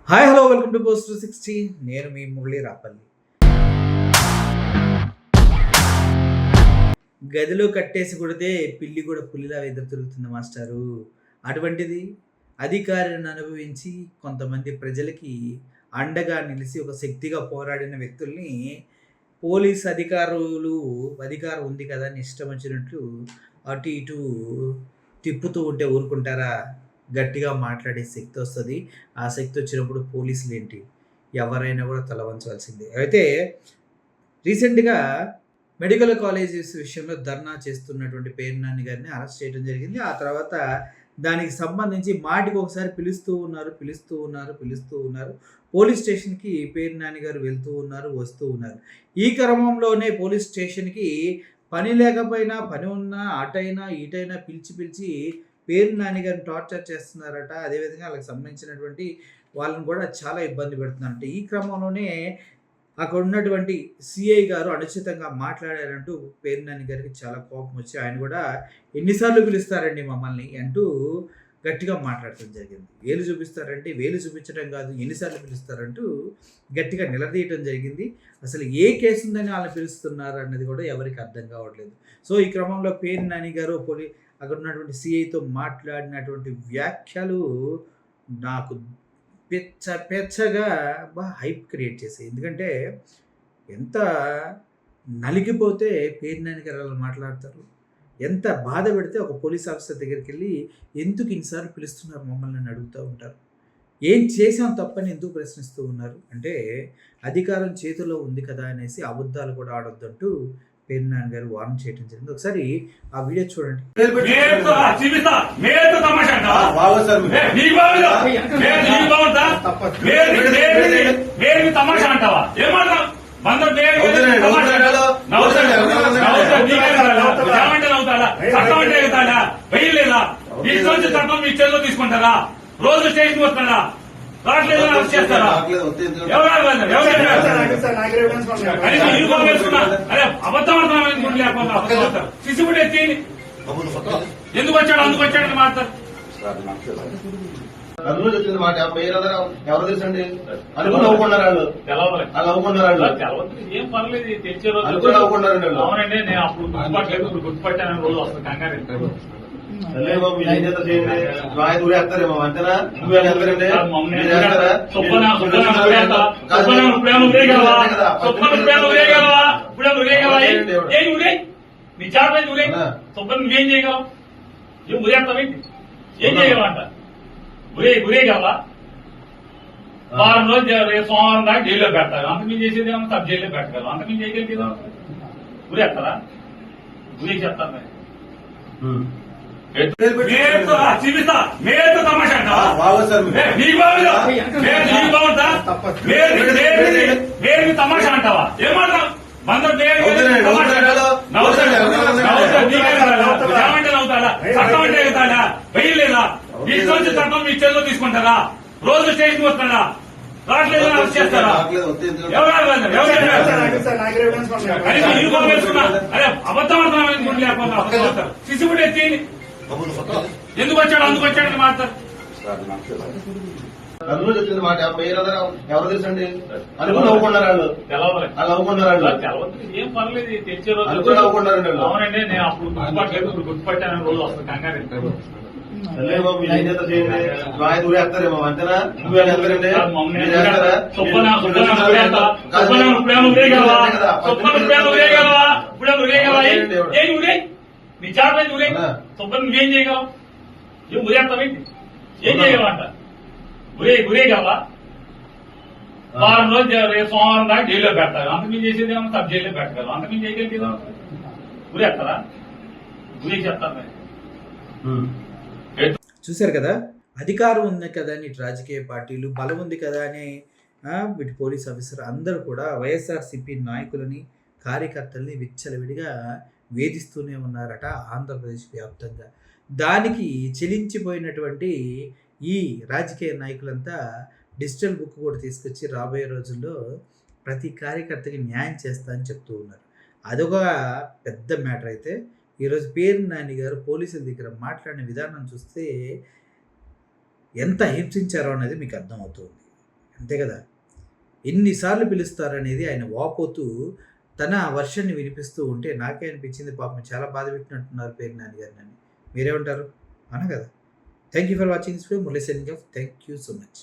Hi hello welcome to post 60. నేను మీ మురళి రాపల్లి. గదిలో కట్టేసి కొడితే పిల్లి కూడా పులిలా ఎదురు తిరుగుతుంది మాస్టారు. అటువంటిది అధికారాన్ని అనుభవించి కొంతమంది ప్రజలకి అండగా నిలిచి ఒక శక్తిగా పోరాడిన వ్యక్తుల్ని పోలీస్ అధికారం ఉంది కదా అని ఇష్టం వచ్చినట్లు అటు ఇటు తిప్పుతూ ఉంటే ఊరుకుంటారా? గట్టిగా మాట్లాడే శక్తి వస్తుంది. ఆ శక్తి వచ్చినప్పుడు పోలీసులు ఏంటి, ఎవరైనా కూడా తల వంచవలసిందే. అయితే రీసెంట్గా మెడికల్ కాలేజెస్ విషయంలో ధర్నా చేస్తున్నటువంటి పేరు నాని గారిని అరెస్ట్ చేయడం జరిగింది. ఆ తర్వాత దానికి సంబంధించి మాటికి ఒకసారి పిలుస్తూ ఉన్నారు. పోలీస్ స్టేషన్కి పేరు నాని గారు వెళ్తూ ఉన్నారు, వస్తూ ఉన్నారు. ఈ క్రమంలోనే పోలీస్ స్టేషన్కి పని లేకపోయినా, పని ఉన్నా, అటైనా ఇటైనా పిలిచి పేరు నాని గారిని టార్చర్ చేస్తున్నారట. అదేవిధంగా వాళ్ళకి సంబంధించినటువంటి వాళ్ళని కూడా చాలా ఇబ్బంది పెడుతున్నారంట. ఈ క్రమంలోనే అక్కడ ఉన్నటువంటి సిఐ గారు అనుచితంగా మాట్లాడారంటూ పేరు నాని గారికి చాలా కోపం వచ్చి ఆయన కూడా ఎన్నిసార్లు పిలుస్తారండి మమ్మల్ని అంటూ గట్టిగా మాట్లాడటం జరిగింది. వేలు చూపిస్తారంటే వేలు చూపించడం కాదు, ఎన్నిసార్లు పిలుస్తారంటూ గట్టిగా నిలదీయటం జరిగింది. అసలు ఏ కేసు ఉందని వాళ్ళని పిలుస్తున్నారు అన్నది కూడా ఎవరికి అర్థం కావట్లేదు. సో ఈ క్రమంలో పేరు నాని గారు అక్కడ ఉన్నటువంటి సిఐతో మాట్లాడినటువంటి వ్యాఖ్యలు నాకు పెచ్చగా హైప్ క్రియేట్ చేసాయి. ఎందుకంటే ఎంత నలిగిపోతే పేరు నాని గారు అలా మాట్లాడతారు, ఎంత బాధ పెడితే ఒక పోలీస్ ఆఫీసర్ దగ్గరికి వెళ్ళి ఎందుకు ఇన్నిసార్లు పిలుస్తున్నారు మమ్మల్ని అని అడుగుతూ ఉంటారు. ఏం చేసాం తప్పని ఎందుకు ప్రశ్నిస్తూ ఉన్నారు అంటే అధికారం చేతిలో ఉంది కదా అనేసి అబద్ధాలు కూడా ఆడొద్దంటూ పేరు నాని గారు వార్న్ చేయడం జరిగింది. ఒకసారి ఆ వీడియో చూడండి. తీసుకుంటారా? రోజు స్టేషన్ వస్తారా? చేస్తారా? శిశువుడు ఎత్తి ఎందుకు వచ్చాడు అందుకు వచ్చాడని మాట్లాడతారు. అందులో వచ్చింది మాట ఎవరు తెలుసండి అనుకుని నవ్వుకున్నారు వాళ్ళు. ఏం పర్లేదు తెలిసే రోజు అనుకుని నవ్వుకున్నారండి. అవునండి, నేను అప్పుడు గుర్తుపట్టలేదు, ఇప్పుడు గుర్తుపట్టాను. రోజు వస్తుంది కంగారు. ఊరేస్తారేమో అంతేనా? నువ్వేస్తారండి నీ చాపైంది ఊరే సుబ్బని నువ్వేం చేయగలవు? ఏం ఊరేస్తావేంటి? ఏం చేయగలవంట? ఊరేగలవా? వారం రోజు సోమవారం దాకా జైల్లో పెడతారు. అంతకుమించి చేసేది ఏమో సబ్ జైల్లో పెట్టగలరు. అంతకుమించి చేయగలిగేదా? ఊరేస్తారా? ఊరే చెప్తాను. మేతో తమాషా అంటావా? ఏమంటావు? అవుతాడా? చట్టం అంటే అవుతాడా? వెయ్యలేదా? తీసుకొచ్చి చట్టం మీ చేతిలో తీసుకుంటారా? రోజు స్టేషన్ వస్తాడా? రావట్లేదు చేస్తారా? అరే అబద్ధం అర్థం శిశువుడు ఎత్తి ఎందుకు వచ్చాడు అందుకు వచ్చాడని మాట్లాడతారు. అందులో వచ్చింది మాట ఎవరు తెలుసండి అనుకుని నవ్వుకున్నారు వాళ్ళు. ఏం పర్లేదు తెలిసే రోజు అనుకుని నవ్వుకున్నారండి. అవునండి, నేను అప్పుడు గుర్తుపట్టలేదు, ఇప్పుడు గుర్తుపట్టాను. రోజు వస్తుంది కంగారు. ఊరేస్తారేమో అంతేనా? నువ్వేస్తారండి నీ చాపైంది ఊరే సుబ్బని నువ్వేం చేయగలవు? ఏం ఊరేస్తావేంటి? ఏం చేయగలవంట? ఊరేగలవా? వారం రోజు సోమవారం దాకా జైల్లో పెడతారు. అంతకుమించి చేసేది ఏమో సబ్ జైల్లో పెట్టగలరు. అంతకుమించి చేయగలిగేదా? ఊరేస్తారా? ఊరే చెప్తాను. చూశారు కదా, అధికారం ఉంది కదా అని ఇటు రాజకీయ పార్టీలు, బలం ఉంది కదా అని ఇటు పోలీస్ ఆఫీసర్ అందరూ కూడా వైఎస్ఆర్సీపీ నాయకులని, కార్యకర్తల్ని విచ్చలవిడిగా వేధిస్తూనే ఉన్నారట ఆంధ్రప్రదేశ్ వ్యాప్తంగా. దానికి చెలించిపోయినటువంటి ఈ రాజకీయ నాయకులంతా డిజిటల్ బుక్ కూడా తీసుకొచ్చి రాబోయే రోజుల్లో ప్రతి కార్యకర్తకి న్యాయం చేస్తా అని చెప్తూ ఉన్నారు. అదొక పెద్ద మ్యాటర్. అయితే ఈరోజు పేరు నాని గారు పోలీసుల దగ్గర మాట్లాడిన విధానం చూస్తే ఎంత హింసించారో అనేది మీకు అర్థమవుతుంది. అంతే కదా! ఎన్నిసార్లు పిలుస్తారనేది ఆయన వాపోతూ తన వర్షన్‌ని వినిపిస్తూ ఉంటే నాకే అనిపించింది పాపం చాలా బాధ పెట్టినట్టున్నారు పేర్ని నాని గారిని. మీరేమంటారు? అవునా కదా! Thank you for watching this video. Murali signing off. Thank you so much.